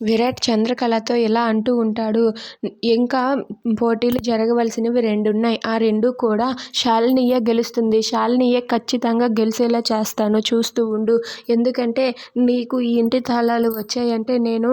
విరాట్ చంద్రకళతో ఇలా అంటూ ఉంటాడు. ఇంకా పోటీలు జరగవలసినవి 2 ఉన్నాయి. ఆ 2 కూడా శాలినియే గెలుస్తుంది. శాలినియే ఖచ్చితంగా గెలిచేలా చేస్తాను, చూస్తూ ఉండు. ఎందుకంటే నీకు ఈ ఇంటి తాళాలు వచ్చాయంటే నేను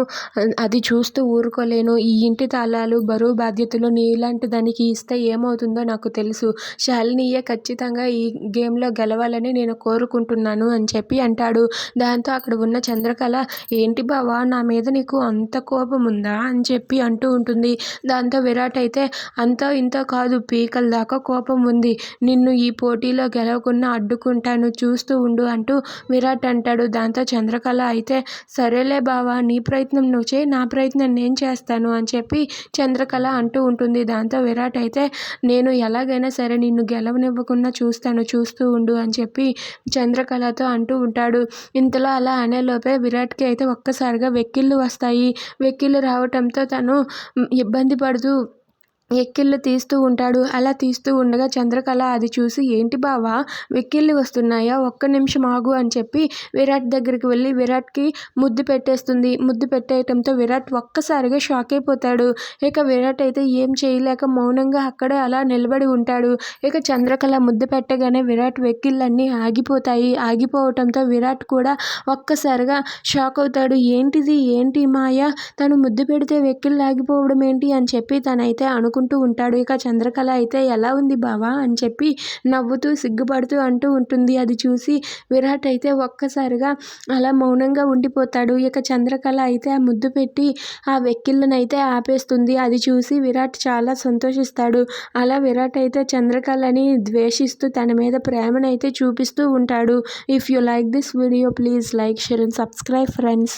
అది చూస్తూ ఊరుకోలేను. ఈ ఇంటి తాళాలు బరువు బాధ్యతలు నీలాంటి దానికి ఇస్తే ఏమవుతుందో నాకు తెలుసు. శాలినియే ఖచ్చితంగా ఈ గేమ్లో గెలవాలని నేను కోరుకుంటున్నాను అని చెప్పి అంటాడు. దాంతో అక్కడ ఉన్న చంద్రకళ, ఏంటి బావా నా మీద నీకు అంత కోపం ఉందా అని చెప్పి అంటూ ఉంటుంది. దాంతో విరాట్ అయితే, అంతో ఇంతో కాదు, పీకల దాకా కోపం ఉంది. నిన్ను ఈ పోటీలో గెలవకుండా అడ్డుకుంటాను, చూస్తూ ఉండు అంటూ విరాట్ అంటాడు. దాంతో చంద్రకళ అయితే, సరేలే బావా, నీ ప్రయత్నం నువ్వు చేయి, నా ప్రయత్నం నేను చేస్తాను అని చెప్పి చంద్రకళ అంటూ ఉంటుంది. దాంతో విరాట్ అయితే, నేను ఎలాగైనా సరే నిన్ను గెలవనివ్వకుండా చూస్తాను, చూస్తూ ఉండు అని చెప్పి చంద్రకళతో అంటూ ఉంటాడు. ఇంతలో అలా అనేలోపే విరాట్కి అయితే ఒక్కసారిగా వెక్కిళ్ళు వస్తాయి. వెక్కిళ్ళు రావటంతో తను ఇబ్బంది పడుతూ ఎక్కిళ్ళు తీస్తూ ఉంటాడు. అలా తీస్తూ ఉండగా చంద్రకళ అది చూసి, ఏంటి బావా వెక్కిళ్ళు వస్తున్నాయా, ఒక్క నిమిషం ఆగు అని చెప్పి విరాట్ దగ్గరికి వెళ్ళి విరాట్కి ముద్దు పెట్టేస్తుంది. ముద్దు పెట్టేయటంతో విరాట్ ఒక్కసారిగా షాక్ అయిపోతాడు. ఇక విరాట్ అయితే ఏం చేయలేక మౌనంగా అక్కడే అలా నిలబడి ఉంటాడు. ఇక చంద్రకళ ముద్దు పెట్టగానే విరాట్ వెక్కిళ్ళన్నీ ఆగిపోతాయి. ఆగిపోవటంతో విరాట్ కూడా ఒక్కసారిగా షాక్ అవుతాడు. ఏంటిది, ఏంటి మాయ, తను ముద్దు పెడితే వెక్కిళ్ళు ఆగిపోవడం ఏంటి అని చెప్పి తనైతే అనుకుంటూ ఉంటాడు. ఇక చంద్రకళ అయితే, ఎలా ఉంది బావా అని చెప్పి నవ్వుతూ సిగ్గుపడుతూ అంటూ ఉంటుంది. అది చూసి విరాట్ అయితే ఒక్కసారిగా అలా మౌనంగా ఉండిపోతాడు. ఇక చంద్రకళ అయితే ఆ ముద్దు పెట్టి ఆ వెక్కిళ్ళనైతే ఆపేస్తుంది. అది చూసి విరాట్ చాలా సంతోషిస్తాడు. అలా విరాట్ అయితే చంద్రకళని ద్వేషిస్తూ తన మీద ప్రేమనైతే చూపిస్తూ ఉంటాడు. If you like this video, please like, share and subscribe friends.